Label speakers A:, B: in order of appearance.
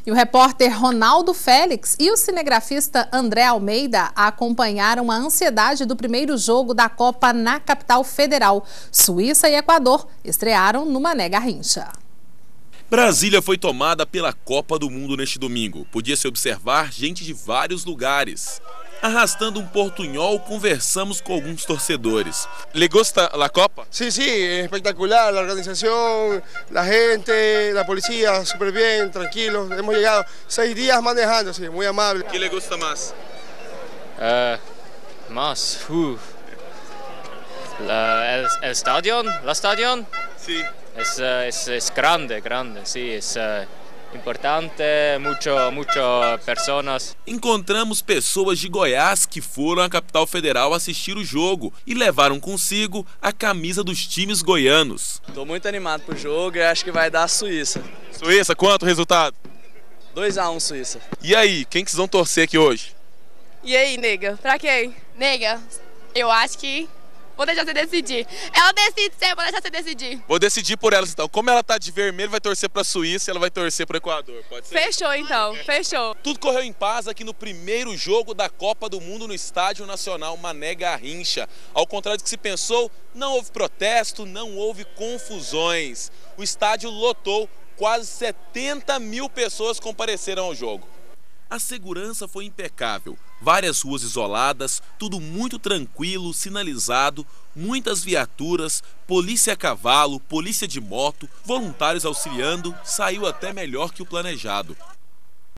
A: E o repórter Ronaldo Félix e o cinegrafista André Almeida acompanharam a ansiedade do primeiro jogo da Copa na capital federal. Suíça e Equador estrearam no Mané Garrincha.
B: Brasília foi tomada pela Copa do Mundo neste domingo. Podia-se observar gente de vários lugares. Arrastando um portunhol, conversamos com alguns torcedores. ¿Le gusta la Copa?
C: Sí, sí, espectacular, la organización, la gente, la policía, súper bien, tranquilos. Hemos llegado 6 días manejando, sí, muy amable.
B: ¿Qué le gusta más?
D: El estadio, la estadio.
B: Sí.
D: Es grande, sí, es importante, mucho personas.
B: Encontramos pessoas de Goiás que foram à capital federal assistir o jogo e levaram consigo a camisa dos times goianos.
E: Estou muito animado pro jogo e acho que vai dar a Suíça.
B: Suíça, quanto o resultado?
E: 2-1 Suíça.
B: E aí, quem que vocês vão torcer aqui hoje?
F: E aí, nega? Pra quem? Nega, eu acho que vou deixar você decidir. Ela decide sempre, vou deixar você decidir.
B: Vou decidir por elas então. Como ela tá de vermelho, vai torcer pra Suíça e ela vai torcer pro Equador, pode ser?
F: Fechou então, fechou.
B: Tudo correu em paz aqui no primeiro jogo da Copa do Mundo no Estádio Nacional Mané Garrincha. Ao contrário do que se pensou, não houve protesto, não houve confusões. O estádio lotou, quase 70 mil pessoas compareceram ao jogo. A segurança foi impecável, várias ruas isoladas, tudo muito tranquilo, sinalizado, muitas viaturas, polícia a cavalo, polícia de moto, voluntários auxiliando, saiu até melhor que o planejado.